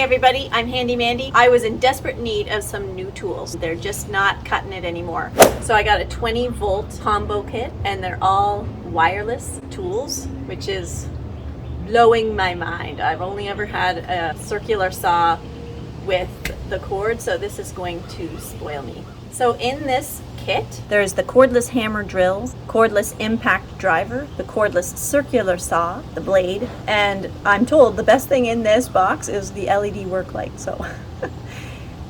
everybody, I'm Handy Mandy. I was in desperate need of some new tools. They're just not cutting it anymore. So I got a 20-volt combo kit, and they're all wireless tools, which is blowing my mind. I've only ever had a circular saw with the cord, so this is going to spoil me. So in this kit, there's the cordless hammer drill, cordless impact driver, the cordless circular saw, the blade, and I'm told the best thing in this box is the LED work light. So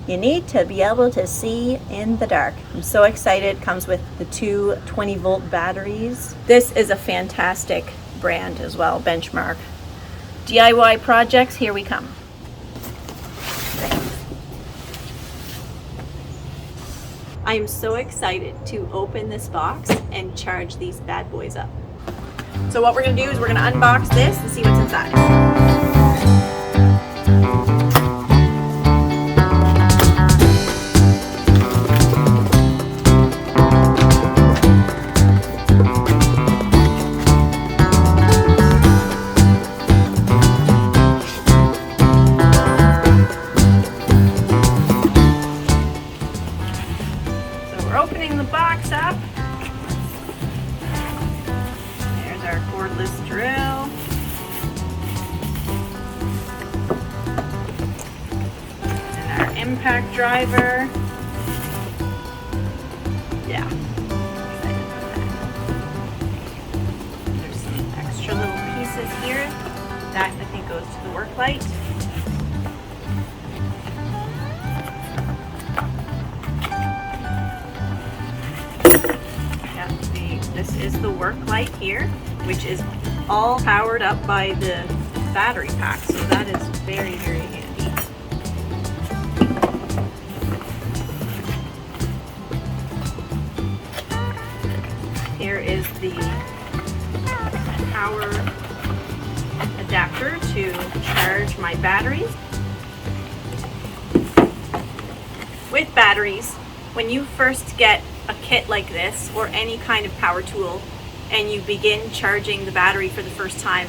you need to be able to see in the dark. I'm so excited. It comes with the two 20-volt batteries. This is a fantastic brand as well, Benchmark. DIY projects, here we come. I am so excited to open this box and charge these bad boys up. So what we're gonna do is we're gonna unbox this and see what's inside. Opening the box up. There's our cordless drill. And our impact driver. Yeah. There's some extra little pieces here. That I think goes to the work light. This is the work light here, which is all powered up by the battery pack, so that is very, very handy. Here is the power adapter to charge my batteries. With batteries, when you first get a kit like this or any kind of power tool and you begin charging the battery for the first time,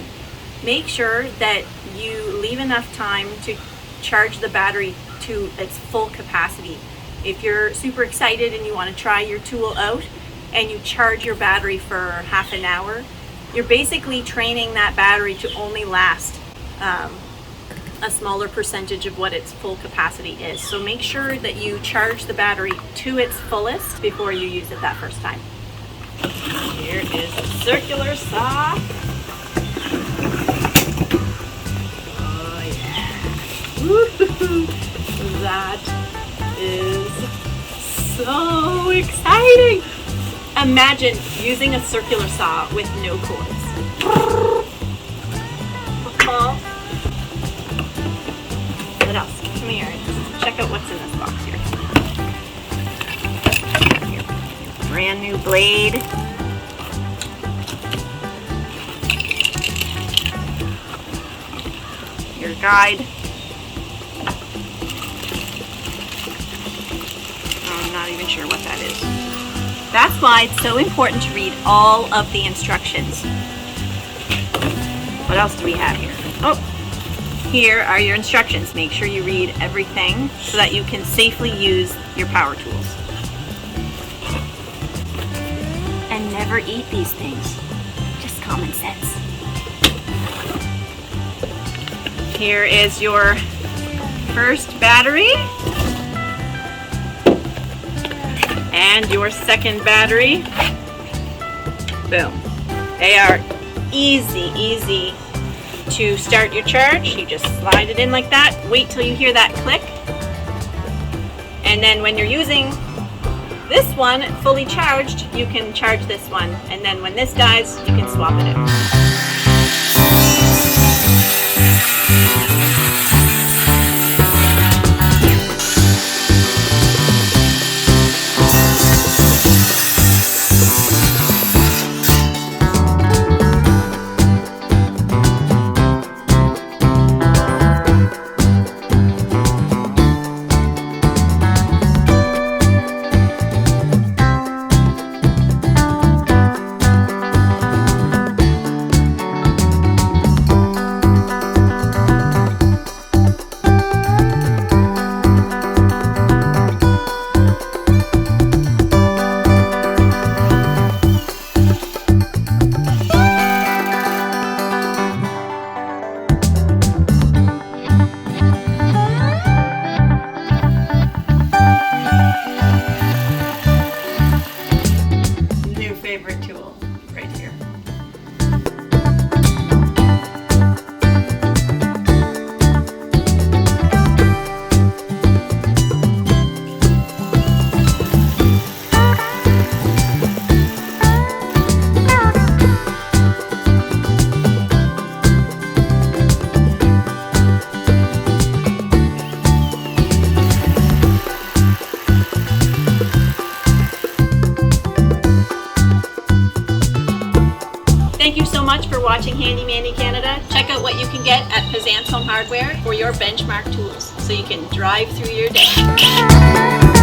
make sure that you leave enough time to charge the battery to its full capacity. If you're super excited and you want to try your tool out and you charge your battery for half an hour, you're basically training that battery to only last a smaller percentage of what its full capacity is. So make sure that you charge the battery to its fullest before you use it that first time. Here is a circular saw. Oh yeah. Woo-hoo-hoo. That is so exciting. Imagine using a circular saw with no cords. What else? Come here and check out what's in this box here. Brand new blade. Your guide. I'm not even sure what that is. That's why it's so important to read all of the instructions. What else do we have here? Oh! Here are your instructions. Make sure you read everything so that you can safely use your power tools. And never eat these things. Just common sense. Here is your first battery. And your second battery. Boom. They are easy to start your charge. You just slide it in like that. Wait till you hear that click. And then when you're using this one fully charged, you can charge this one. And then when this dies, you can swap it out. favorite tool right here. Thank you so much for watching Handy Mandy Canada. Check out what you can get at Payzants Home Hardware for your benchmark tools so you can drive through your day.